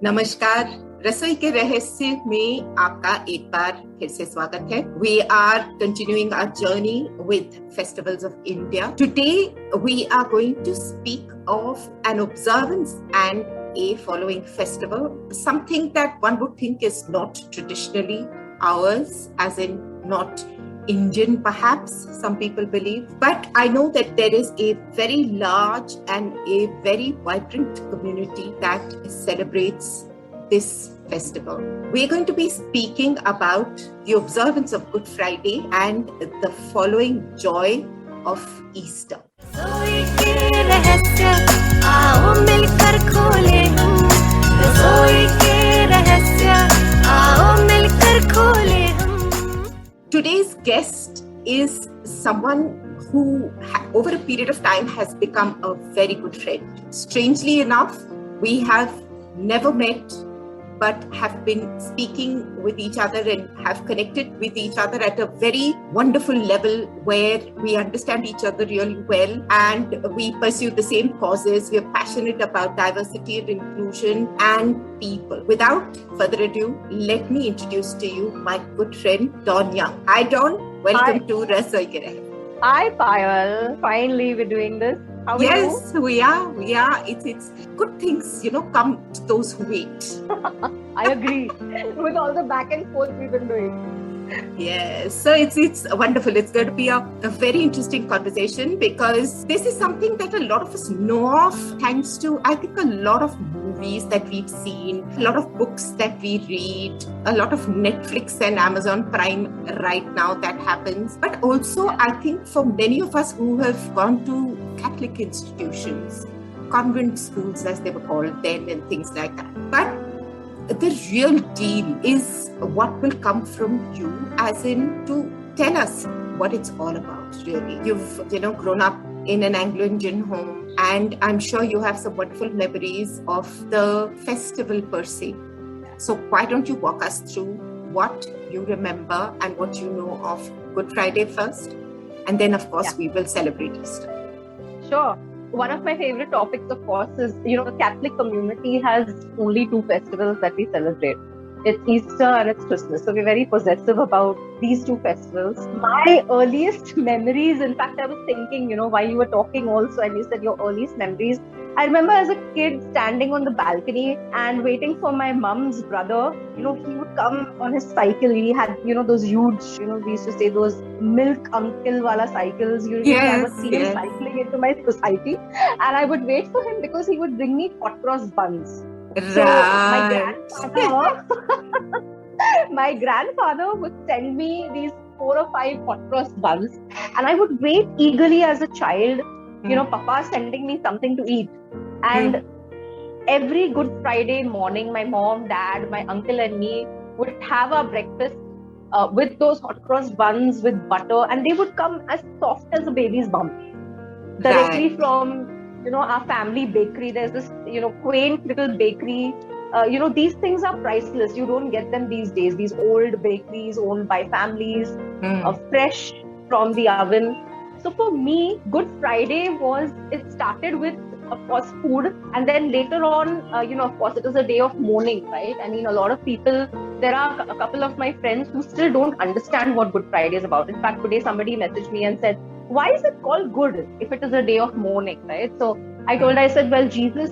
नमस्कार, रसोई के रहस्य में आपका एक बार फिर से स्वागत है. We are continuing our journey with festivals of India. Today we are going to speak of an observance and a following festival, something that one would think is not traditionally ours, as in not Indian perhaps, some people believe. But I know that there is a very large and a very vibrant community that celebrates this festival. We're going to be speaking about the observance of Good Friday and the following joy of Easter. रसोई के रहस्य आओ मिलकर खोले हम रसोई के रहस्य आओ मिलकर खोले हम. Today's guest is someone who over a period of time has become a very good friend. Strangely enough, we have never met but have been speaking with each other and have connected with each other at a very wonderful level where we understand each other really well and we pursue the same causes. We are passionate about diversity and inclusion and people. Without further ado, let me introduce to you my good friend Don Young. Hi Don, welcome to Rasoi Ke Rahe. Hi Payal, finally we're doing this. How are Yes, we are. It's good things, come to those who wait. I agree with all the back and forth we've been doing. Yes, so it's wonderful. It's going to be a very interesting conversation because this is something that a lot of us know of thanks to, I think, a lot of movies that we've seen, a lot of books that we read, a lot of Netflix and Amazon Prime right now that happens. But also, I think for many of us who have gone to Catholic institutions, convent schools as they were called then and things like that. But the real deal is what will come from you, as in to tell us what it's all about, really. You've, grown up in an Anglo-Indian home, and I'm sure you have some wonderful memories of the festival per se. So why don't you walk us through what you remember and what you know of Good Friday first, and then of course we will celebrate Easter. Sure. One of my favorite topics, of course, is, the Catholic community has only two festivals that we celebrate. It's Easter and it's Christmas. So we're very possessive about these two festivals. My earliest memories, in fact, I was thinking, while you were talking also, and you said your earliest memories, I remember as a kid standing on the balcony and waiting for my mom's brother. He would come on his cycle. He had, those huge, we used to say those milk uncle wala cycles. I would see him cycling into my society. And I would wait for him because he would bring me hot cross buns. So my grandfather would send me these 4 or 5 hot cross buns. And I would wait eagerly as a child, Papa sending me something to eat. And every Good Friday morning, my mom, dad, my uncle and me would have our breakfast with those hot cross buns with butter, and they would come as soft as a baby's bum. Directly from, our family bakery. There's this, quaint little bakery. These things are priceless. You don't get them these days. These old bakeries owned by families, fresh from the oven. So for me, Good Friday it started with, of course, food. And then later on, of course, it was a day of mourning, right? I mean, a lot of people, there are a couple of my friends who still don't understand what Good Friday is about. In fact, today somebody messaged me and said, why is it called good if it is a day of mourning, right? So I said, well, Jesus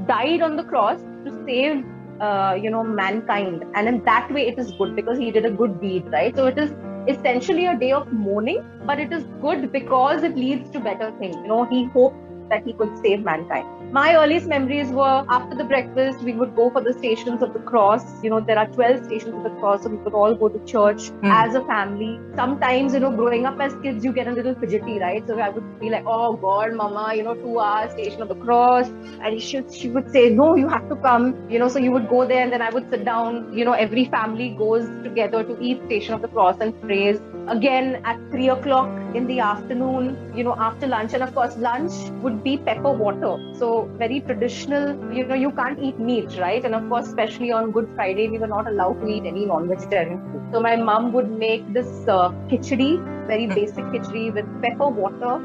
died on the cross to save, mankind. And in that way, it is good because he did a good deed, right? So it is essentially a day of mourning, but it is good because it leads to better things. He hoped that he could save mankind. My earliest memories were after the breakfast, we would go for the Stations of the Cross. There are 12 Stations of the Cross, so we could all go to church as a family. Sometimes, growing up as kids, you get a little fidgety, right? So I would be like, oh God, Mama, 2 hours, Station of the Cross. And she would say, no, you have to come. So you would go there and then I would sit down. Every family goes together to eat Station of the Cross and praise. Again, at 3 o'clock in the afternoon, after lunch. And of course, lunch would be pepper water. So very traditional, you can't eat meat, right? And of course, especially on Good Friday, we were not allowed to eat any non-vegetarian food. So my mom would make this khichdi, very basic khichdi with pepper water.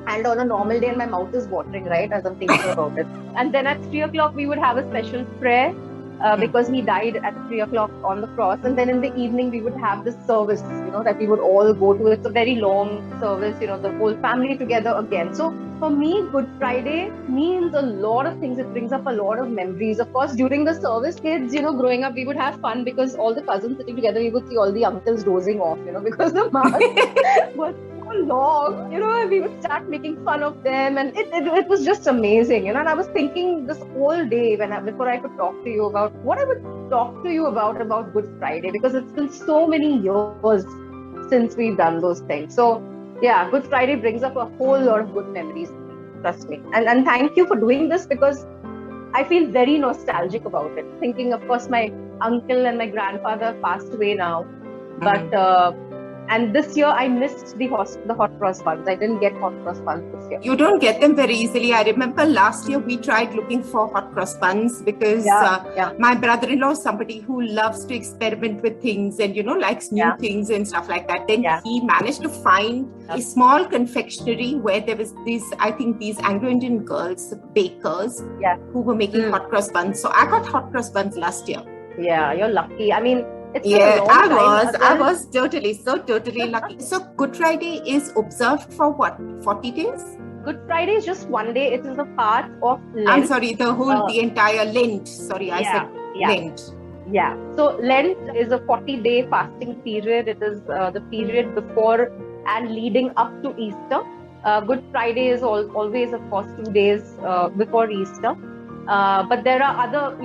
And on a normal day, and my mouth is watering, right, as I'm thinking about it. And then at 3 o'clock, we would have a special prayer. because he died at 3 o'clock on the cross. And then in the evening, we would have this service, that we would all go to. It's a very long service, the whole family together again. So for me, Good Friday means a lot of things. It brings up a lot of memories. Of course, during the service, kids, growing up, we would have fun because all the cousins sitting together, we would see all the uncles dozing off, because the mass was so long, and we would start making fun of them, and it was just amazing, and I was thinking this whole day before I could talk to you about what I would talk to you about Good Friday, because it's been so many years since we've done those things. So yeah, Good Friday brings up a whole lot of good memories, trust me. And thank you for doing this, because I feel very nostalgic about it. Thinking, of course, my uncle and my grandfather passed away now, but and this year I missed the hot cross buns. I didn't get hot cross buns this year. You don't get them very easily. I remember last year we tried looking for hot cross buns because my brother-in-law is somebody who loves to experiment with things and, likes new things and stuff like that. Then he managed to find a small confectionery where there was these Anglo-Indian girls, bakers, who were making hot cross buns. So I got hot cross buns last year. Yeah, you're lucky. I mean, I was totally lucky. So Good Friday is observed for what? 40 days? Good Friday is just one day. It is a part of Lent. I'm sorry, the entire Lent. Sorry, I said Lent. Yeah. So Lent is a 40-day fasting period. It is the period before and leading up to Easter. Good Friday is always, of course, 2 days before Easter. But there are other,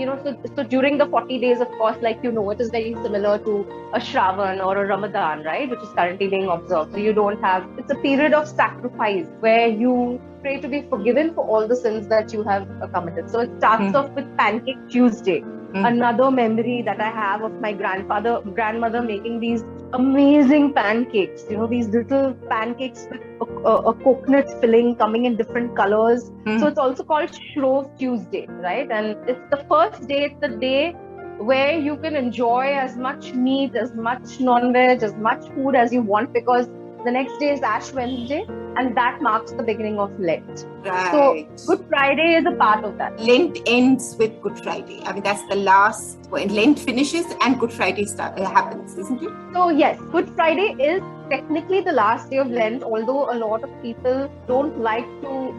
so during the 40 days, of course, it is very similar to a Shravan or a Ramadan, right? Which is currently being observed. So it's a period of sacrifice where you pray to be forgiven for all the sins that you have committed. So it starts off with Pancake Tuesday. Another memory that I have of my grandmother making these amazing pancakes, these little pancakes with a coconut filling coming in different colors. So it's also called Shrove Tuesday, right? And it's the first day, it's the day where you can enjoy as much meat, as much non-veg, as much food as you want, because the next day is Ash Wednesday, and that marks the beginning of Lent. Right. So Good Friday is a part of that. Lent ends with Good Friday. I mean, that's the last, when Lent finishes and Good Friday happens, isn't it? So yes, Good Friday is technically the last day of Lent, although a lot of people don't like to,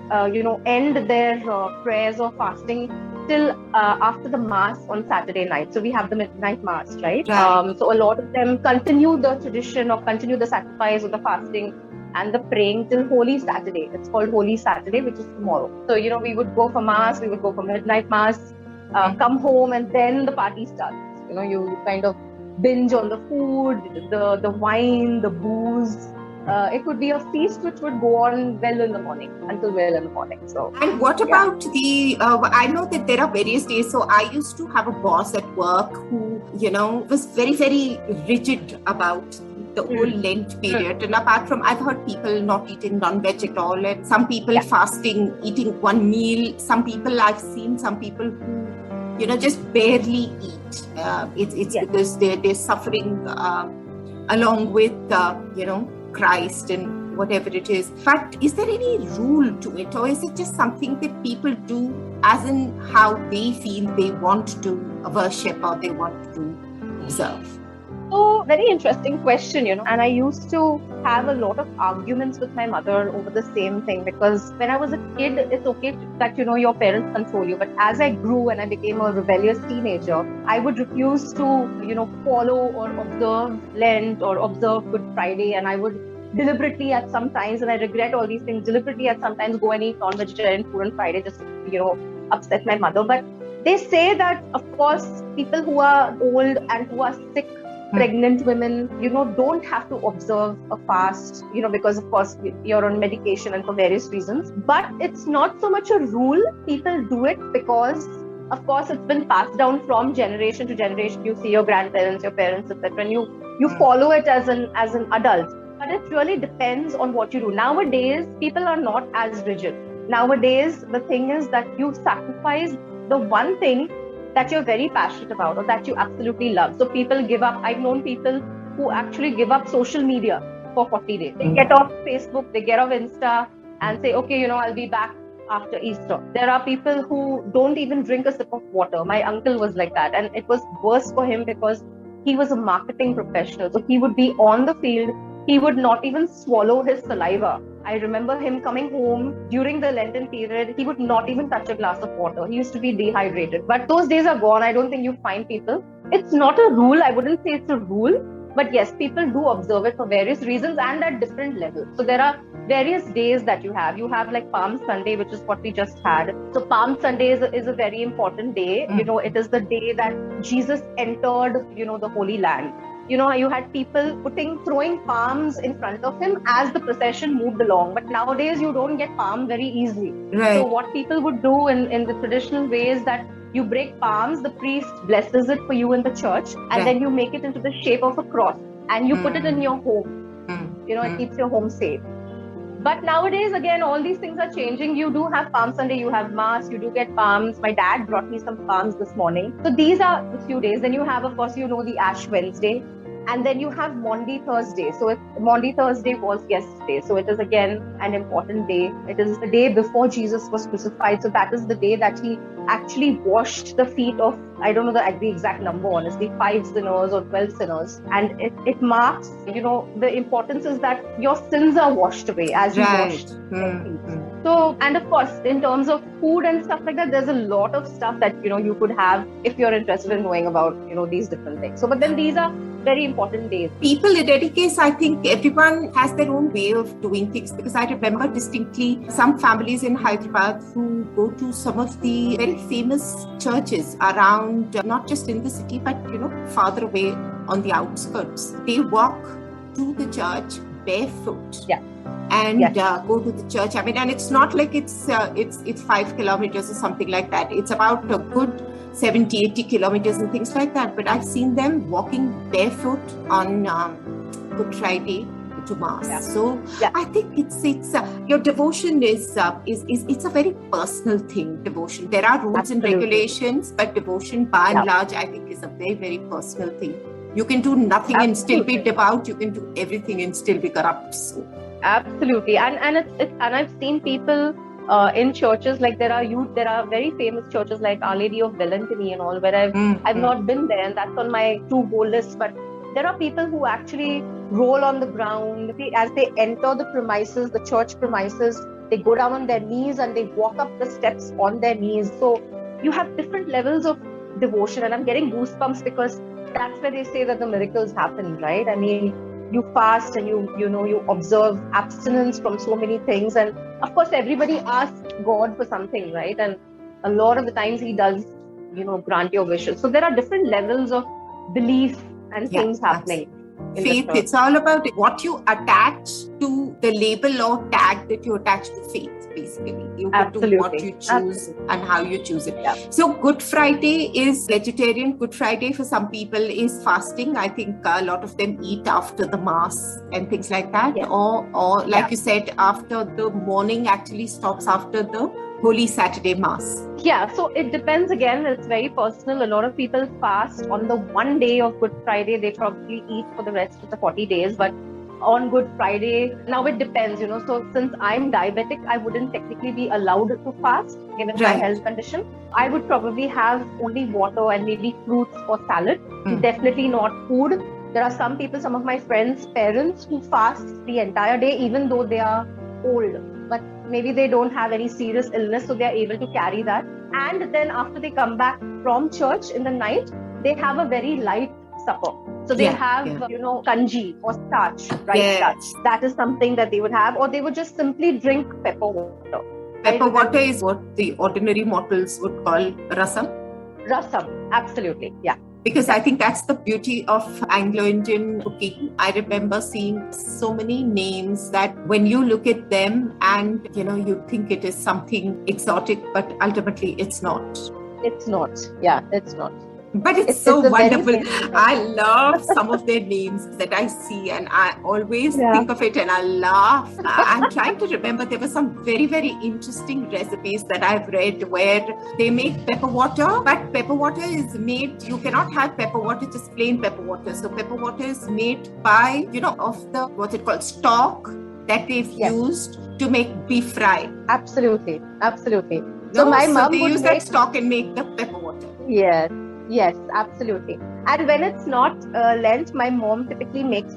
end their prayers or fasting till after the Mass on Saturday night. So we have the midnight Mass, right? So a lot of them continue the tradition or continue the sacrifice or the fasting and the praying till Holy Saturday. It's called Holy Saturday, which is tomorrow. So, we would go for Mass, we would go for midnight Mass, come home, and then the party starts. You kind of binge on the food, the wine, the booze. It would be a feast which would go on until well in the morning. So, and what about I know that there are various days. So I used to have a boss at work who, was very, very rigid about the whole Lent period. And apart from, I've heard people not eating non-veg at all, and some people fasting, eating one meal. I've seen some people who, just barely eat. It's because they're suffering along with, Christ and whatever it is. But is there any rule to it, or is it just something that people do as in how they feel they want to worship or they want to observe? So, very interesting question, and I used to have a lot of arguments with my mother over the same thing, because when I was a kid, it's okay that, your parents control you. But as I grew and I became a rebellious teenager, I would refuse to, follow or observe Lent or observe Good Friday. And I would deliberately at some times, and I regret all these things, deliberately at some times go and eat non-vegetarian food on Friday just to, upset my mother. But they say that, of course, people who are old and who are sick, pregnant women, don't have to observe a fast, because of course you're on medication and for various reasons. But it's not so much a rule. People do it because, of course, it's been passed down from generation to generation. You see your grandparents, your parents, etc., and you follow it as an adult. But it really depends on what you do. Nowadays, people are not as rigid. Nowadays, the thing is that you sacrifice the one thing that you're very passionate about or that you absolutely love. So people give up. I've known people who actually give up social media for 40 days. They get off Facebook, they get off Insta and say, okay, I'll be back after Easter. There are people who don't even drink a sip of water. My uncle was like that, and it was worse for him because he was a marketing professional. So he would be on the field. He would not even swallow his saliva. I remember him coming home during the Lenten period. He would not even touch a glass of water. He used to be dehydrated. But those days are gone. I don't think you find people. It's not a rule. I wouldn't say it's a rule. But yes, people do observe it for various reasons and at different levels. So there are various days that you have. You have like Palm Sunday, which is what we just had. So Palm Sunday is a very important day. You know, it is the day that Jesus entered, the Holy Land. You had people throwing palms in front of him as the procession moved along. But nowadays, you don't get palm very easily. Right. So what people would do in the traditional way is that you break palms, the priest blesses it for you in the church, and then you make it into the shape of a cross, and you put it in your home. It keeps your home safe. But nowadays, again, all these things are changing. You do have Palm Sunday, you have Mass, you do get palms. My dad brought me some palms this morning. So these are the few days. Then you have, of course, the Ash Wednesday. And then you have Maundy Thursday. So Maundy Thursday was yesterday. So it is again an important day. It is the day before Jesus was crucified. So that is the day that he actually washed the feet of, I don't know the exact number, honestly, 5 sinners or 12 sinners. And it marks, the importance is that your sins are washed away as you washed their feet. So, and of course, in terms of food and stuff like that, there's a lot of stuff that, you could have if you're interested in knowing about, these different things. So, but then these are very important days. People, in any case, I think everyone has their own way of doing things, because I remember distinctly some families in Hyderabad who go to some of the very famous churches around, not just in the city, but, farther away on the outskirts. They walk to the church barefoot. Yeah. And go to the church. I mean, and it's not like it's 5 kilometers or something like that. It's about a good 70, 80 kilometers and things like that. But I've seen them walking barefoot on Good Friday to Mass. Yeah. So I think it's your devotion is it's a very personal thing. Devotion. There are rules and regulations, but devotion, by and large, I think is a very, very personal thing. You can do nothing and still be devout. You can do everything and still be corrupt. So. Absolutely, and I've seen people in churches, like there are very famous churches like Our Lady of Valentini and all, where I've not been there, and that's on my to-go list. But there are people who actually roll on the ground as they enter the premises, the church premises. They go down on their knees and they walk up the steps on their knees. So you have different levels of devotion, and I'm getting goosebumps because that's where they say that the miracles happen, right? I mean, you fast and you observe abstinence from so many things, and of course everybody asks God for something, right? And a lot of the times he does grant your wishes. So there are different levels of belief and things happening. Faith, it's all about what you attach to the label or tag that you attach to faith. Basically, you do what you choose and how you choose it. So Good Friday is vegetarian. Good Friday for some people is fasting. I think a lot of them eat after the Mass and things like that, or like you said, after the morning actually stops after the Holy Saturday Mass. Yeah, so it depends. Again, it's very personal. A lot of people fast on the one day of Good Friday. They probably eat for the rest of the 40 days, but on Good Friday, now it depends, so since I'm diabetic, I wouldn't technically be allowed to fast given my health condition. I would probably have only water and maybe fruits or salad, definitely not food. There are some people, some of my friends' parents who fast the entire day even though they are old, but maybe they don't have any serious illness, so they are able to carry that. And then after they come back from church in the night, they have a very light supper. So they have, kanji or starch, right? Starch. That is something that they would have, or they would just simply drink pepper water. Pepper water is what the ordinary mortals would call rasam. Rasam, absolutely, yeah. Because I think that's the beauty of Anglo-Indian cooking. I remember seeing so many names that when you look at them and, you think it is something exotic, but ultimately it's not. It's not. Yeah, it's not. But it's so wonderful. I love some of their names that I see, and I always think of it and I laugh. I'm trying to remember, there were some very, very interesting recipes that I've read where they make pepper water, but pepper water is made, you cannot have pepper water, just plain pepper water. So pepper water is made by, of the, what's it called, stock that they've used to make beef fry. Absolutely. No? So my mom they would use make that stock and make the pepper water. Yes, absolutely. And when it's not Lent, my mom typically makes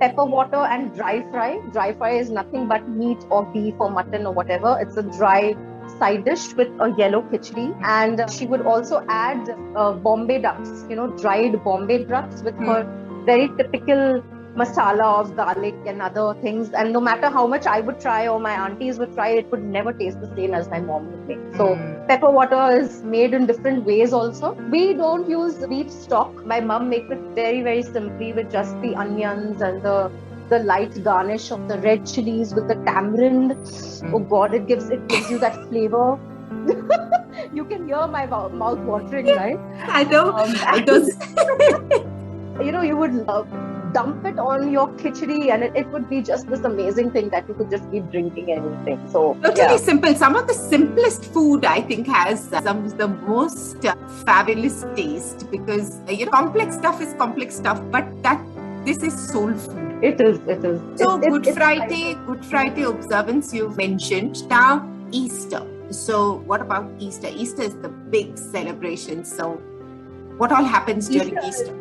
pepper water and dry fry. Dry fry is nothing but meat or beef or mutton or whatever. It's a dry side dish with a yellow khichdi. And she would also add Bombay ducks, dried Bombay ducks with her very typical masala of garlic and other things. And no matter how much I would try or my aunties would try, it would never taste the same as my mom would make. So pepper water is made in different ways also. We don't use beef stock. My mom makes it very, very simply with just the onions and the light garnish of the red chilies with the tamarind. Oh God, it gives you that flavor. You can hear my mouth watering, right? I know. You would dump it on your khichdi and it would be just this amazing thing that you could just keep drinking anything. So totally simple. Some of the simplest food I think has some of the most fabulous taste, because complex stuff is complex stuff, but this is soul food. It is. So Good Friday observance you've mentioned. Now Easter. So what about Easter? Easter is the big celebration. So what all happens during Easter?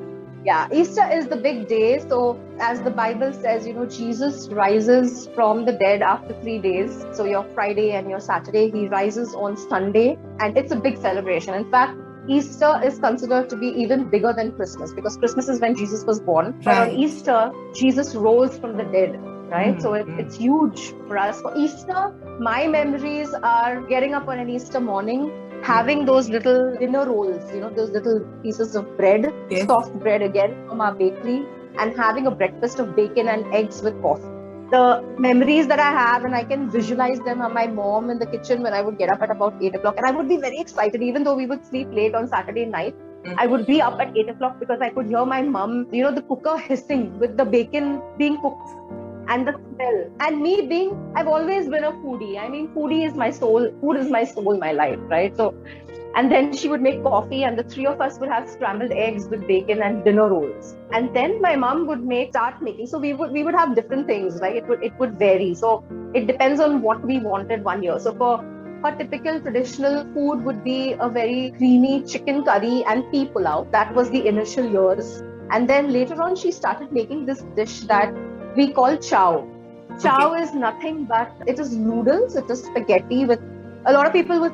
Yeah, Easter is the big day. So as the Bible says, Jesus rises from the dead after 3 days. So your Friday and your Saturday, he rises on Sunday, and it's a big celebration. In fact, Easter is considered to be even bigger than Christmas, because Christmas is when Jesus was born. But on Easter, Jesus rose from the dead, right? So it's huge for us. For Easter, my memories are getting up on an Easter morning, having those little dinner rolls, those little pieces of bread, soft bread again from our bakery, and having a breakfast of bacon and eggs with coffee. The memories that I have, and I can visualize them, are my mom in the kitchen when I would get up at about 8 o'clock. And I would be very excited, even though we would sleep late on Saturday night. I would be up at 8 o'clock because I could hear my mom, the cooker hissing with the bacon being cooked. And the smell. And me I've always been a foodie. I mean, foodie is my soul. Food is my soul, my life, right? So, and then she would make coffee, and the three of us would have scrambled eggs with bacon and dinner rolls. And then my mom would start making. So we would have different things, right? It would vary. So it depends on what we wanted one year. So for her typical traditional food would be a very creamy chicken curry and pea pulao. That was the initial years. And then later on, she started making this dish that we call Chow. Chow is nothing but, it is noodles, it is spaghetti with, a lot of people would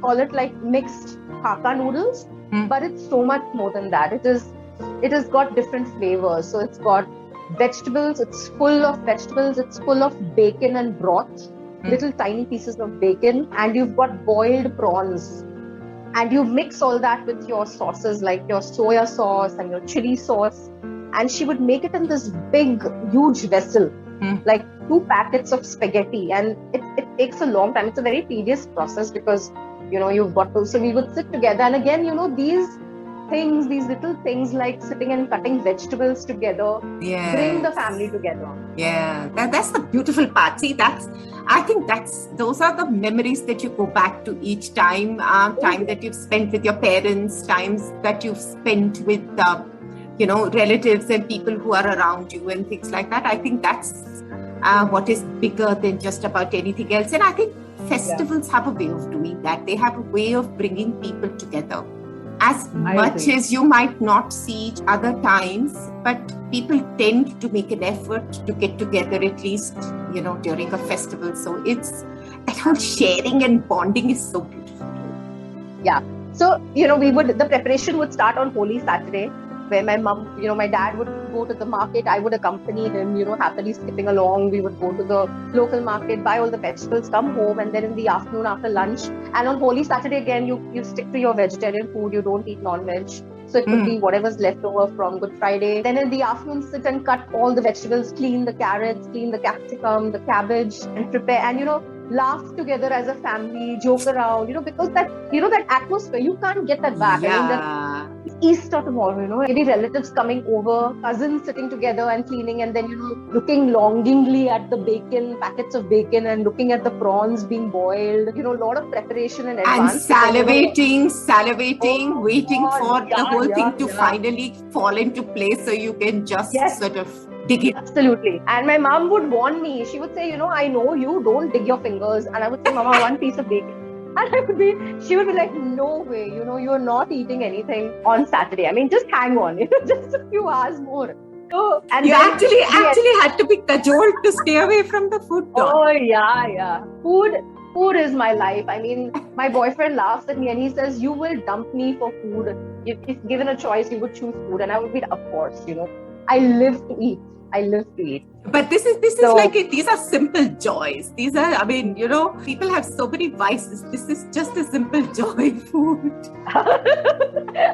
call it like mixed Hakka noodles, but it's so much more than that. It has got different flavors. So it's got vegetables, it's full of vegetables, it's full of bacon and broth, little tiny pieces of bacon, and you've got boiled prawns. And you mix all that with your sauces like your soya sauce and your chili sauce. And she would make it in this big, huge vessel, like 2 packets of spaghetti. And it takes a long time. It's a very tedious process because, you've got to. So we would sit together. And again, these little things like sitting and cutting vegetables together, bring the family together. Yeah, that's the beautiful part. See, I think those are the memories that you go back to each time, time that you've spent with your parents, times that you've spent with relatives and people who are around you and things like that. I think that's what is bigger than just about anything else. And I think festivals have a way of doing that. They have a way of bringing people together. As much as you might not see each other times, but people tend to make an effort to get together at least, during a festival. So it's, sharing and bonding is so beautiful. Yeah. So, the preparation would start on Holy Saturday, where my mom, my dad would go to the market. I would accompany him, happily skipping along. We would go to the local market, buy all the vegetables, come home, and then in the afternoon after lunch. And on Holy Saturday, again, you stick to your vegetarian food. You don't eat non-veg. So it could be whatever's left over from Good Friday. Then in the afternoon, sit and cut all the vegetables, clean the carrots, clean the capsicum, the cabbage, and prepare. And, laugh together as a family, joke around, because that atmosphere, you can't get that back. Yeah. I mean, it's Easter tomorrow, maybe relatives coming over, cousins sitting together and cleaning, and then, looking longingly at the bacon, packets of bacon, and looking at the prawns being boiled, a lot of preparation in advance. And salivating, waiting for the whole thing to finally fall into place so you can just sort of dig it. Absolutely. And my mom would warn me. She would say, I know you, don't dig your fingers. And I would say, Mama, one piece of bacon. And she would be like, no way, you're not eating anything on Saturday. I mean, just hang on, just a few hours more. So, and you then actually had to be cajoled to stay away from the food. Oh, yeah. Food is my life. I mean, my boyfriend laughs at me and he says, you will dump me for food. If given a choice, you would choose food. And I would be, of course, I live to eat. But this is like these are simple joys. These are, I mean, people have so many vices. This is just a simple joy, food.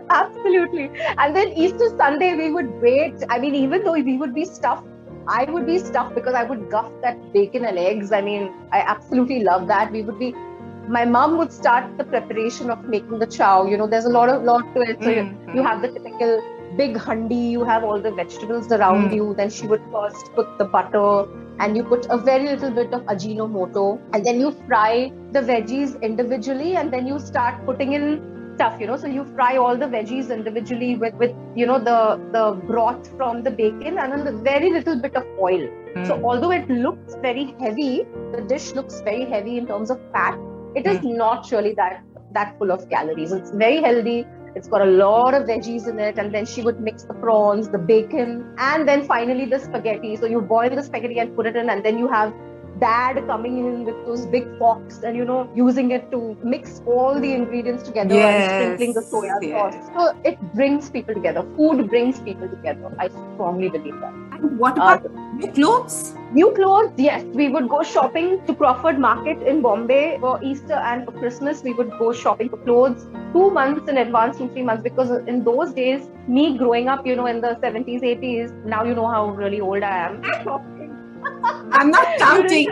Absolutely. And then Easter Sunday, we would wait. I mean, even though we would be stuffed, I would be stuffed because I would guff that bacon and eggs. I mean, I absolutely love that. My mom would start the preparation of making the chow. There's a lot to it. So you have the typical big handi, you have all the vegetables around you. Then she would first put the butter and you put a very little bit of Ajinomoto, and then you fry the veggies individually, and then you start putting in stuff, so you fry all the veggies individually with the broth from the bacon and a very little bit of oil. So although it looks very heavy, the dish looks very heavy in terms of fat, it is not really that full of calories. It's very healthy. It's got a lot of veggies in it, and then she would mix the prawns, the bacon, and then finally the spaghetti. So you boil the spaghetti and put it in, and then you have Dad coming in with those big forks and using it to mix all the ingredients together and sprinkling the soya sauce. So it brings people together. Food brings people together. I strongly believe that. And what about new clothes? New clothes, yes. We would go shopping to Crawford Market in Bombay for Easter and for Christmas. We would go shopping for clothes 2 months in advance, 2-3 months, because in those days, me growing up, in the 70s, 80s, now you know how really old I am. I'm not counting.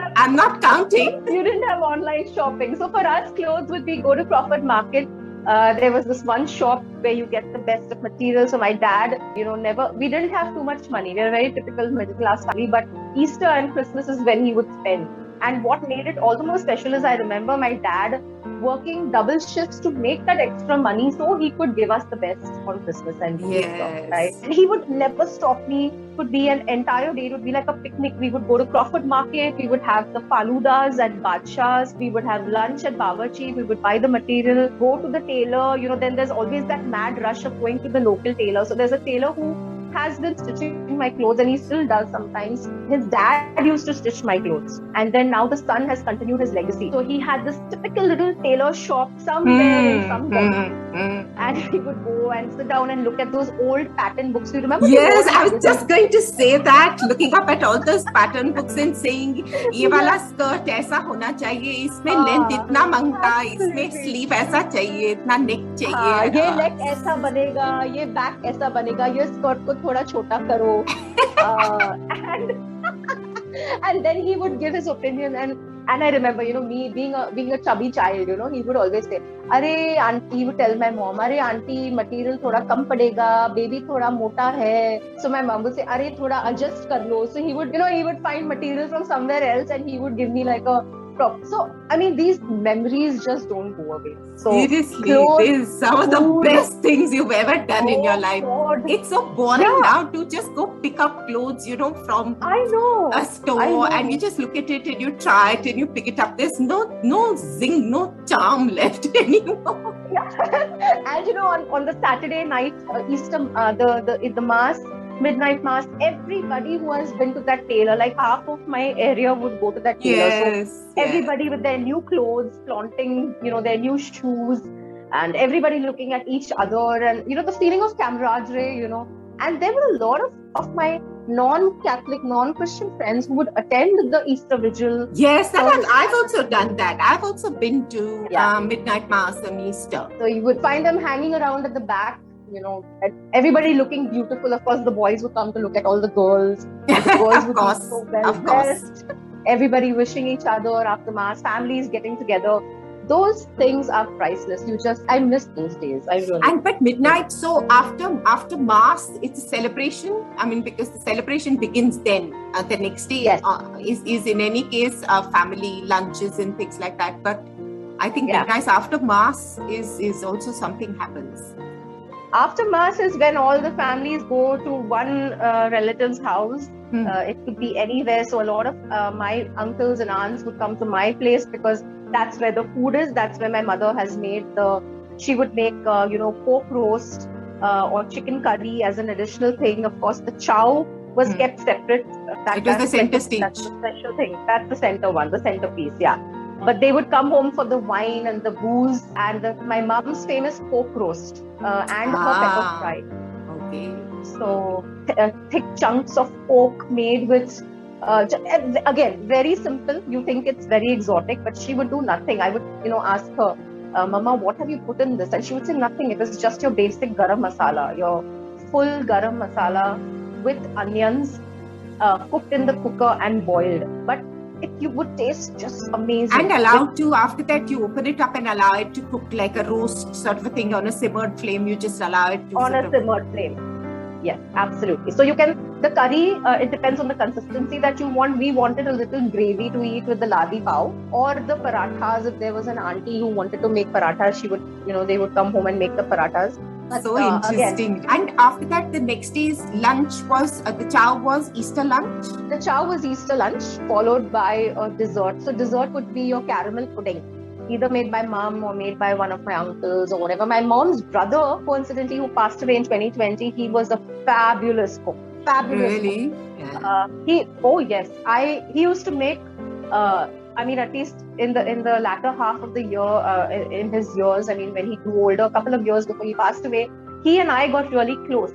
You didn't have online shopping. So for us, clothes would be go to Crawford Market. There was this one shop where you get the best of material. So my dad, we didn't have too much money. We were a very typical middle class family, but Easter and Christmas is when he would spend. And what made it all the more special is I remember my dad working double shifts to make that extra money so he could give us the best on Christmas and Easter, right? And he would never stop me. It would be an entire day. It would be like a picnic. We would go to Crawford Market. We would have the faludas and badshahs. We would have lunch at Bawarchi. We would buy the material, go to the tailor. Then there's always that mad rush of going to the local tailor. So there's a tailor who has been stitching my clothes, and he still does sometimes. His dad used to stitch my clothes, and then now the son has continued his legacy. So he had this typical little tailor shop somewhere in some country, and he would go and sit down and look at those old pattern books. Do you remember? Yes, I was just going to say that, looking up at all those pattern books and saying, ये वाला skirt ऐसा होना चाहिए, इसमें length इतना मांगता, इसमें sleeve ऐसा चाहिए, इतना neck चाहिए, ये neck ऐसा बनेगा, ये back ऐसा बनेगा, ये skirt को थोड़ा छोटा करो, and then he would give his opinion, and I remember, me being a chubby child, he would always say, अरे auntie, he would tell my mom, अरे auntie, material थोड़ा कम पड़ेगा, baby थोड़ा मोटा है. So my mom would say, अरे थोड़ा adjust कर लो. So he would find material from somewhere else, and he would give me like a prop. So I mean, these memories just don't go away. So seriously, this is some of the best things you've ever done in your life. God. It's so boring now to just go pick up clothes, from a store, and you just look at it and you try it and you pick it up. There's no zing, no charm left anymore. And on the Saturday night, Easter, the mass, midnight mass, everybody who has been to that tailor, like half of my area would go to that tailor. So everybody with their new clothes, flaunting, their new shoes, and everybody looking at each other, and the feeling of camaraderie, and there were a lot of my non-Catholic, non-Christian friends who would attend the Easter Vigil. Yes, I've also done that. I've also been to midnight mass on Easter. So you would find them hanging around at the back, everybody looking beautiful. Of course, the boys would come to look at all the girls. And the girls would be so well dressed. Everybody wishing each other after mass, families getting together. Those things are priceless. I miss those days. I really. But midnight, so after mass, it's a celebration. I mean, because the celebration begins then. The next day is in any case family lunches and things like that. But I think midnight after mass is also something happens. After Mass is when all the families go to one relative's house. It could be anywhere. So a lot of my uncles and aunts would come to my place because that's where the food is. That's where my mother has made she would make, pork roast or chicken curry as an additional thing. Of course, the chow was kept separate. It was the center stage. That's the special thing. That's the center one, the centerpiece, yeah. But they would come home for the wine and the booze and my mom's famous pork roast and her pepper fry. Okay. So thick chunks of pork made with, again, very simple. You think it's very exotic, but she would do nothing. I would, ask her, Mama, what have you put in this? And she would say nothing. It was just your basic garam masala, your full garam masala with onions cooked in the cooker and boiled. But you would taste just amazing. And allowed to, after that, you open it up and allow it to cook like a roast sort of a thing on a simmered flame. You just allow it to on a simmered flame. Yes, absolutely. So you can, the curry, it depends on the consistency that you want. We wanted a little gravy to eat with the ladi pav or the parathas. If there was an auntie who wanted to make parathas, she would, they would come home and make the parathas. So interesting. Again, and after that, the next day's lunch was, the chow was Easter lunch? The chow was Easter lunch, followed by a dessert. So dessert would be your caramel pudding, either made by mom or made by one of my uncles or whatever. My mom's brother, coincidentally, who passed away in 2020, he was a fabulous cook. Fabulous really? cook. Yeah. He used to make, at least in the latter half of the year, in his years, when he grew older, a couple of years before he passed away, he and I got really close,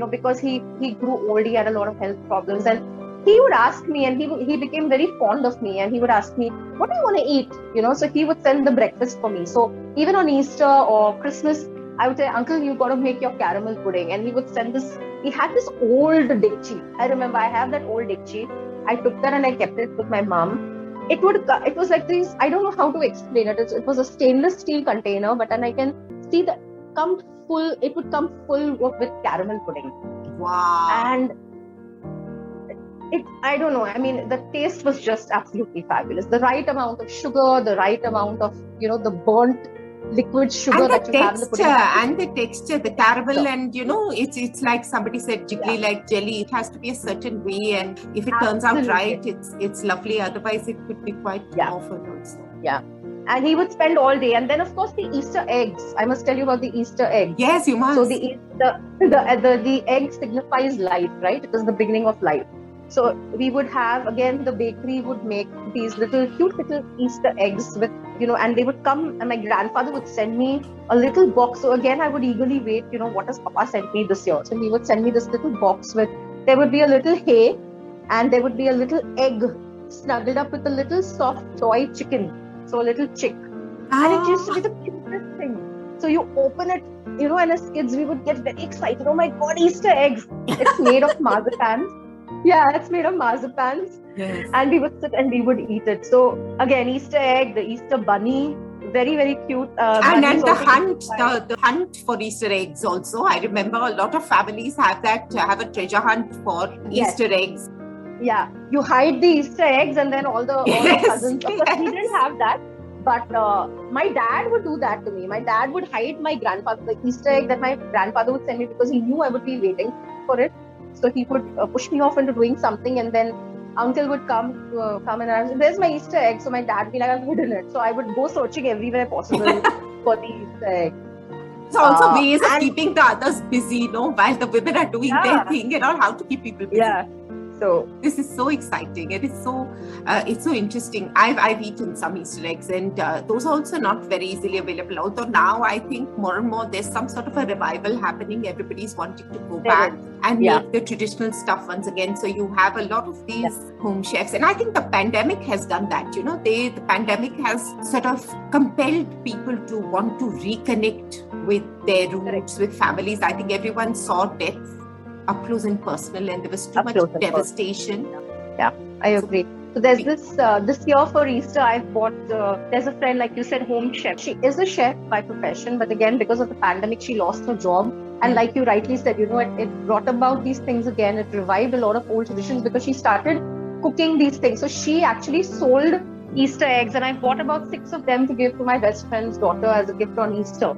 because he grew old, he had a lot of health problems, and he would ask me, and he became very fond of me, and he would ask me, what do you want to eat? So he would send the breakfast for me. So even on Easter or Christmas, I would say, Uncle, you've got to make your caramel pudding. And he would send this, he had this old dikchi. I remember I have that old dikchi. I took that and I kept it with my mom. It was like this, I don't know how to explain it. It was a stainless steel container, but then I can see that it would come full with caramel pudding. Wow. And I don't know, the taste was just absolutely fabulous. The right amount of sugar, the right amount of, the burnt liquid sugar and that you have in the pudding. And the texture, the caramel, and it's like somebody said, jiggly like jelly. It has to be a certain way, and if it turns out right, it's lovely. Otherwise, it could be quite awful also. Yeah. And he would spend all day. And then, of course, the Easter eggs. I must tell you about the Easter eggs. Yes, you must. So the egg signifies life, right? It is the beginning of life. So we would have, again, the bakery would make these cute little Easter eggs with, and they would come, and my grandfather would send me a little box. So again, I would eagerly wait, what has Papa sent me this year? So he would send me this little box there would be a little hay, and there would be a little egg snuggled up with a little soft toy chicken. So a little chick. And it used to be the cutest thing. So you open it, and as kids, we would get very excited. Oh my God, Easter eggs. It's made of marzipans. Yeah, it's made of marzipans. Yes. And we would sit and we would eat it. So again, Easter egg, the Easter bunny, very, very cute. And the hunt for Easter eggs also. I remember a lot of families have a treasure hunt for Easter eggs. Yeah, you hide the Easter eggs and then all the cousins. Of course, we didn't have that. But my dad would do that to me. My dad would hide the Easter egg that my grandfather would send me because he knew I would be waiting for it. So he would push me off into doing something, and then uncle would come and ask, "Where's my Easter egg?" So my dad would be like, "I've hidden it." So I would go searching everywhere possible for the Easter egg. It's also ways of keeping the others busy, while the women are doing their thing and all, how to keep people busy. Yeah. So this is so exciting. It is it's so interesting. I've eaten some Easter eggs, and those are also not very easily available. Although now I think more and more there's some sort of a revival happening. Everybody's wanting to go back and make the traditional stuff once again. So you have a lot of these home chefs, and I think the pandemic has done that. The pandemic has sort of compelled people to want to reconnect with their roots, with families. I think everyone saw death up close and personal, and there was too much devastation. Yeah, I agree. So there's this year for Easter, I've bought, there's a friend, like you said, home chef. She is a chef by profession, but again, because of the pandemic, she lost her job. And like you rightly said, it brought about these things again. It revived a lot of old traditions because she started cooking these things. So she actually sold Easter eggs, and I bought about 6 of them to give to my best friend's daughter as a gift on Easter.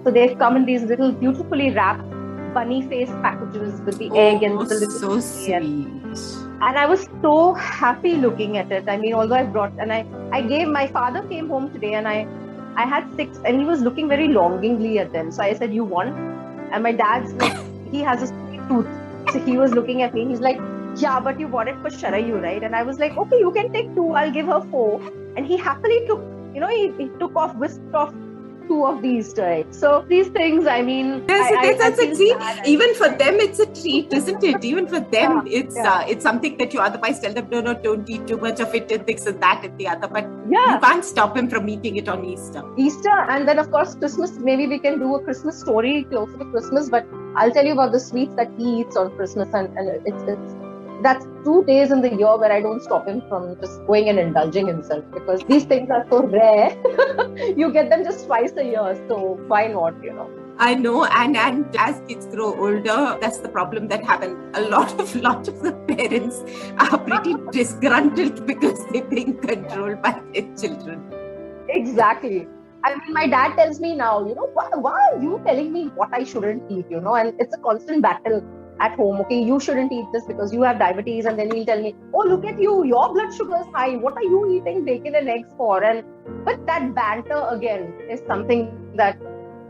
So they've come in these little beautifully wrapped bunny face packages with the egg and with the little so cookie. sweet. And I was so happy looking at it. I mean, although I brought, and I gave, my father came home today and I had 6 and he was looking very longingly at them. So I said, you want? And my dad's like, he has a sweet tooth. So he was looking at me. He's like, yeah, but you bought it for Sharayu, right? And I was like, okay, you can take 2. I'll give her 4. And he happily took, he took off, whisked off 2 of the Easter eggs. So these things, I mean, Yes, I feel see, sad. even for them, it's a treat, isn't it? Even for them, Yeah, it's something that you otherwise tell them, no, don't eat too much of it, and this and that and the other. But yeah. you can't stop him from eating it on Easter. And then of course Christmas. Maybe we can do a Christmas story closer to Christmas. But I'll tell you about the sweets that he eats on Christmas, and it's that's 2 days in the year where I don't stop him from just going and indulging himself, because these things are so rare. You get them just twice a year, so why not, I know, and as kids grow older, that's the problem that happens. A lot of the parents are pretty disgruntled because they're being controlled by their children. Exactly. I mean, my dad tells me now, why are you telling me what I shouldn't eat, and it's a constant battle at home. Okay, you shouldn't eat this because you have diabetes, and then he'll tell me, oh, look at you, your blood sugar is high, what are you eating bacon and eggs for? But that banter again is something that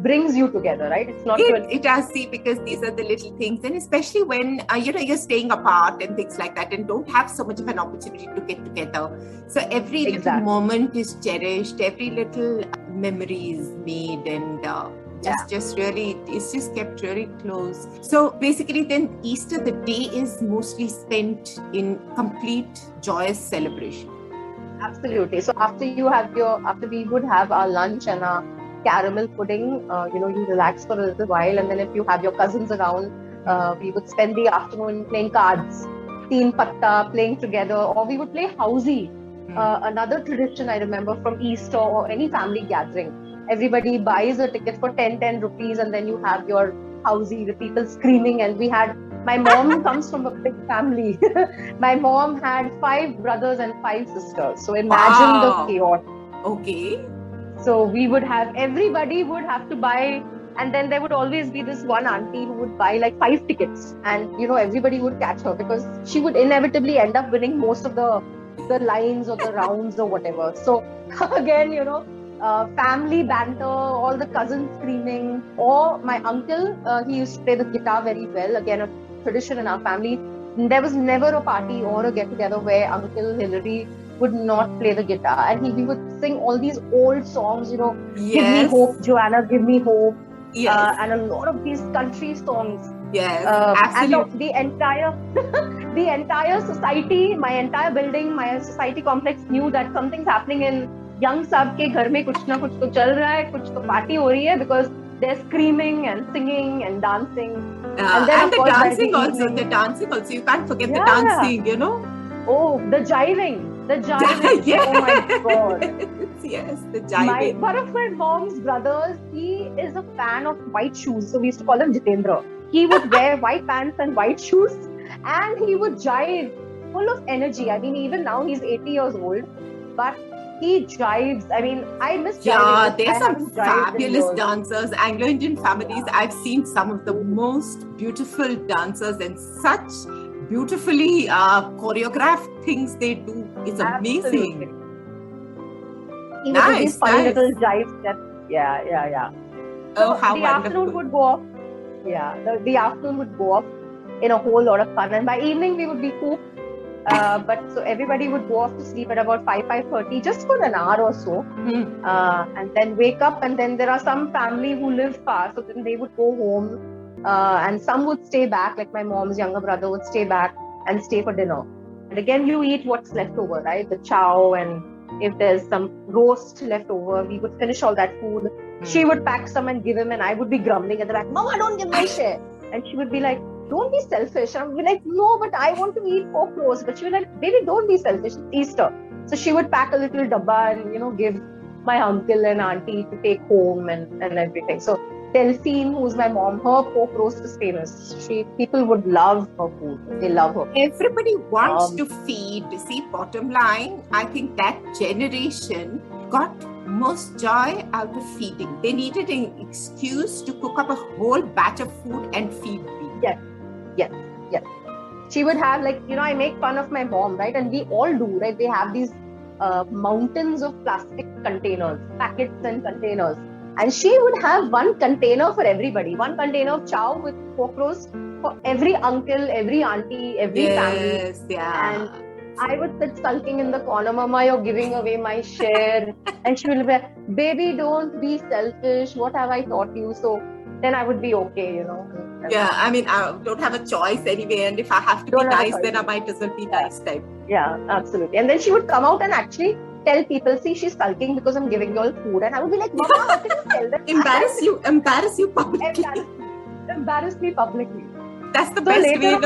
brings you together, right? It's not good. It does, see, because these are the little things, and especially when you're staying apart and things like that, and don't have so much of an opportunity to get together. So every little moment is cherished, every little memory is made, and just really, it's just kept really close. So basically then Easter, the day is mostly spent in complete joyous celebration. Absolutely. So after we would have our lunch and our caramel pudding, you relax for a little while, and then if you have your cousins around, we would spend the afternoon playing cards, teen patta, playing together, or we would play housey. Another tradition I remember from Easter or any family gathering. Everybody buys a ticket for 10 rupees, and then you have your housey with people screaming. And my mom comes from a big family. My mom had 5 brothers and 5 sisters. So imagine the chaos. Okay. So everybody would have to buy, and then there would always be this one auntie who would buy like 5 tickets, and everybody would catch her because she would inevitably end up winning most of the lines or the rounds or whatever. So again, family banter, all the cousins screaming, or my uncle, he used to play the guitar very well. Again, a tradition in our family. There was never a party or a get-together where Uncle Hillary would not play the guitar, and he would sing all these old songs, Give me hope, Joanna, give me hope. Yes. And a lot of these country songs. Yes, absolutely. And the entire society, my entire building, my society complex knew that something's happening in young sab ke ghar mein, kuch na kuch to chal raha hai, kuch to party ho rahi hai, because they're screaming and singing and dancing. And the dancing also. You can't forget the dancing, Oh, the jiving. Yes. Oh my God. Yes, the jiving. One of my mom's brothers, he is a fan of white shoes. So we used to call him Jitendra. He would wear white pants and white shoes, and he would jive full of energy. I mean, even now he's 80 years old, but he jives. I mean, I miss jiving. Yeah, there's some fabulous dancers. Anglo-Indian families, I've seen some of the most beautiful dancers and such beautifully choreographed things they do. It's amazing. Nice, these funny little jive steps. Yeah. Oh, so how the wonderful. Afternoon would go off. Yeah, the afternoon would go off in a whole lot of fun, and by evening we would be cooped. But so everybody would go off to sleep at about 5:30, just for an hour or so, and then wake up. And then there are some family who live far, so then they would go home, and some would stay back. Like my mom's younger brother would stay back and stay for dinner. And again, you eat what's left over, right? The chow, and if there's some roast left over, we would finish all that food. She would pack some and give him, and I would be grumbling at the back, Mama, don't give my share. And she would be like, don't be selfish. And I would be like, no, but I want to eat pork roast. But she would be like, baby, don't be selfish. It's Easter. So she would pack a little dabba and, give my uncle and auntie to take home and everything. So Delphine, who's my mom, her pork roast is famous. People would love her food. They love her. Everybody wants to feed. See, bottom line, I think that generation got most joy out of feeding. They needed an excuse to cook up a whole batch of food and feed me. Yes. She would have, like, I make fun of my mom, right? And we all do, right? They have these mountains of plastic containers, packets and containers. And she would have one container for everybody. One container of chow with pork roast for every uncle, every auntie, every family. Yes, yeah. And I would sit sulking in the corner, Mama, you're giving away my share. And she will be like, baby, don't be selfish. What have I taught you? So then I would be okay, Yeah, I mean, I don't have a choice anyway. And if I have to be nice, then I might as well be nice type. Yeah, absolutely. And then she would come out and actually tell people, see, she's sulking because I'm giving you all food. And I would be like, Mama, how can you tell them? Embarrass you publicly. Embarrass me publicly. That's the best way,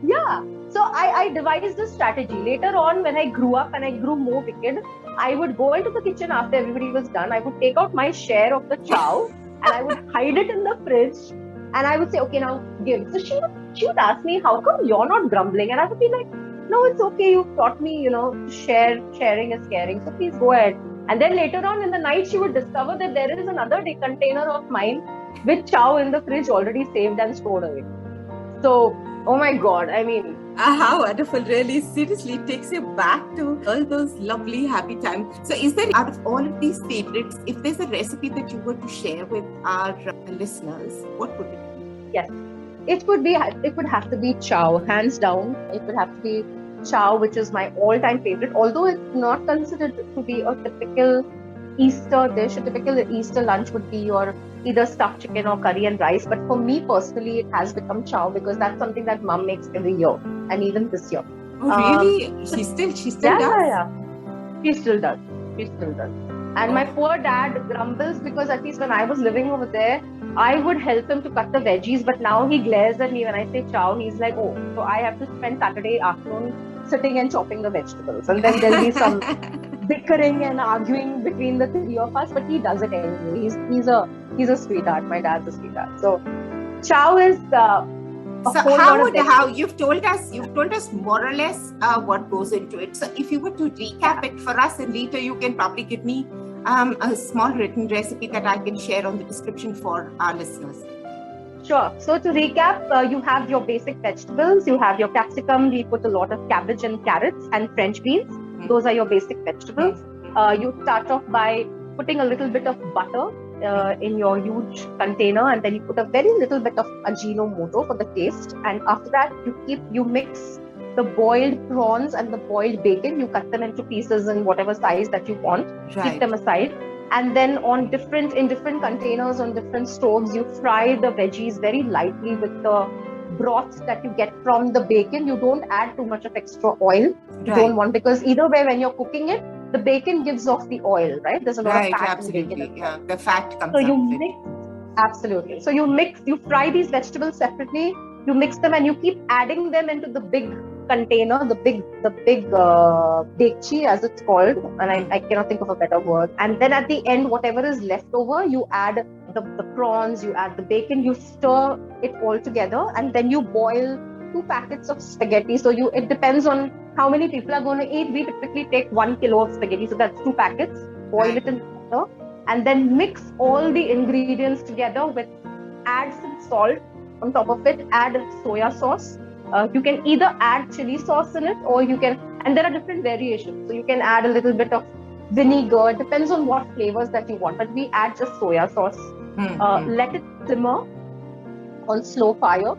Yeah. So I devised a strategy. Later on, when I grew up and I grew more wicked, I would go into the kitchen after everybody was done. I would take out my share of the chow and I would hide it in the fridge. And I would say, okay, now give. So she would ask me, how come you're not grumbling? And I would be like, no, it's okay. You've taught me, sharing is caring. So please go ahead. And then later on in the night, she would discover that there is another container of mine with chow in the fridge already saved and stored away. So, oh my God, I mean. How wonderful, really. Seriously, it takes you back to all those lovely, happy times. So is there, out of all of these favorites, if there's a recipe that you were to share with our listeners, what would it be? Yes, it would have to be chow, hands down. It would have to be chow, which is my all-time favorite, although it's not considered to be a typical Easter dish. A typical Easter lunch would be your either stuffed chicken or curry and rice. But for me personally, it has become chow because that's something that mom makes every year, and even this year. Oh, really? She still does? Yeah. She still does. And my poor dad grumbles because at least when I was living over there, I would help him to cut the veggies. But now he glares at me when I say chow. He's like, oh, so I have to spend Saturday afternoon sitting and chopping the vegetables. And then there'll be some bickering and arguing between the three of us. But he does it anyway. He's a sweetheart. My dad's a sweetheart. So chow is how you've told us more or less what goes into it. So if you were to recap it for us, and later you can probably give me a small written recipe that I can share on the description for our listeners. Sure. So to recap, you have your basic vegetables. You have your capsicum. We put a lot of cabbage and carrots and French beans. Those are your basic vegetables. You start off by putting a little bit of butter in your huge container, and then you put a very little bit of Ajinomoto for the taste. And after that, you mix the boiled prawns and the boiled bacon. You cut them into pieces in whatever size that you want. Right. Keep them aside. And then in different containers on different stoves, you fry the veggies very lightly with the broth that you get from the bacon. You don't add too much of extra oil. You don't want, because either way, when you're cooking it, the bacon gives off the oil, right? There's a lot of fat in bacon. Yeah, the fat comes so out. You mix, absolutely. So you fry these vegetables separately. You mix them and you keep adding them into the big container, the big dekchi as it's called, and I cannot think of a better word. And then at the end, whatever is left over, you add the prawns, you add the bacon, you stir it all together, and then you boil 2 packets of spaghetti. So it depends on how many people are going to eat. We typically take 1 kilo of spaghetti, so that's 2 packets. Boil it in water, and then mix all the ingredients together add some salt on top of it, add soya sauce. You can either add chili sauce in it, or and there are different variations. So you can add a little bit of vinegar. It depends on what flavors that you want. But we add just soya sauce. Let it simmer on slow fire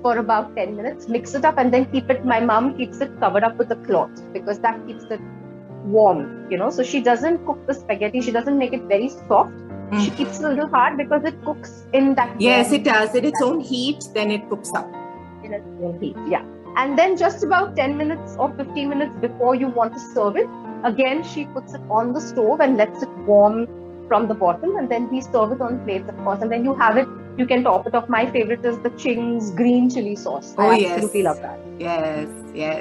for about 10 minutes. Mix it up and then my mom keeps it covered up with a cloth because that keeps it warm, So she doesn't cook the spaghetti. She doesn't make it very soft. She keeps it a little hard because it cooks in that. Yes, it does. In its own heat, then it cooks up. In its own heat, yeah. And then just about 10 minutes or 15 minutes before you want to serve it, again, she puts it on the stove and lets it warm from the bottom, and then we serve it on plates, of course. And then you have it, you can top it off. My favorite is the Ching's green chili sauce. I absolutely love that. Yes.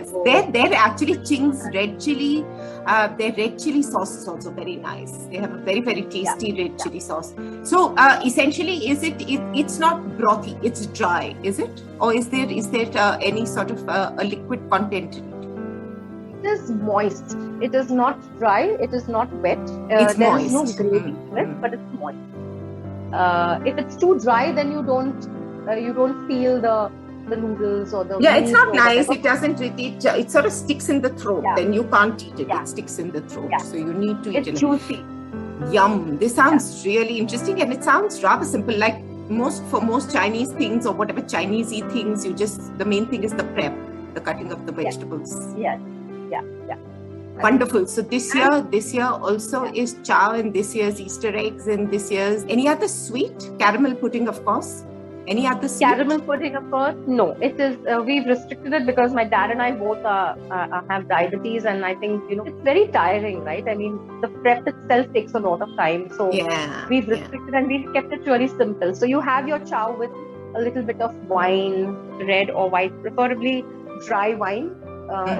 So, they're actually Ching's red chili. Their red chili sauce is also very nice. They have a very, very tasty red chili sauce. So essentially, it's not brothy, it's dry, is it? Or is there any sort of a liquid content in it? It is moist. It is not dry. It is not wet. It's there moist. is no gravy in it, but it's moist. If it's too dry, then you don't feel the noodles or the It's meat not or nice. whatever. It doesn't really, it sort of sticks in the throat. Yeah. Then you can't eat it. Yeah. It sticks in the throat. Yeah. So you need to eat It's it. juicy. Yum. This sounds really interesting, and it sounds rather simple. Like most Chinese things or whatever Chinese-y things, the main thing is the prep, the cutting of the vegetables. Yes. Yeah. Wonderful. So this year also is Chow, and this year's Easter eggs, and this year's any other sweet? Caramel pudding, of course. Any other sweet? Caramel pudding, of course. No, it is. We've restricted it because my dad and I both have diabetes, and I think it's very tiring, right? I mean, the prep itself takes a lot of time, so we've restricted and we've kept it really simple. So you have your chow with a little bit of wine, red or white, preferably dry wine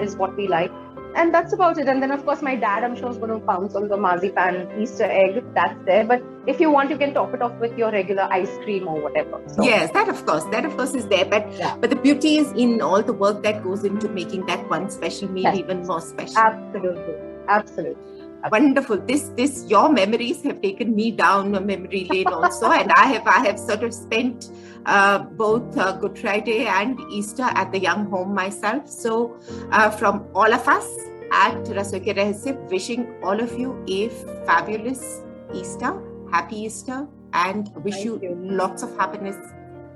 is what we like. And that's about it. And then, of course, my dad, I'm sure, is going to pounce on the marzipan Easter egg. That's there. But if you want, you can top it off with your regular ice cream or whatever. So, yes, that of course is there. But the beauty is in all the work that goes into making that one special meal even more special. Absolutely. Wonderful. This your memories have taken me down a memory lane also, and I have sort of spent both Good Friday and Easter at the Young Home myself. So from all of us at Rasoi Ke Rahasya, wishing all of you a fabulous Easter, happy Easter, and wish you lots of happiness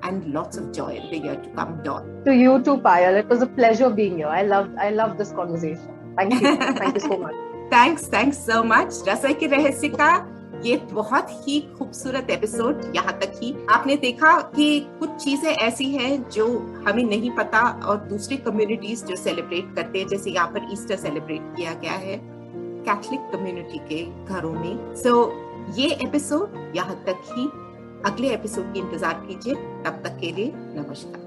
and lots of joy in the year to come, Dawn. To you too, Payal. It was a pleasure being here. I love this conversation. Thank you. Thank you so much. Thanks so much. रसोई के रहस्य का ये बहुत ही खूबसूरत episode यहाँ तक ही आपने देखा कि कुछ चीजें ऐसी हैं जो हमें नहीं पता और दूसरी कम्युनिटीज जो सेलिब्रेट करते हैं, जैसे यहाँ पर ईस्टर सेलिब्रेट किया गया है कैथलिक कम्युनिटी के घरों में. सो ये एपिसोड यहाँ तक ही. अगले एपिसोड की इंतजार कीजिए. तब तक के लिए नमस्कार.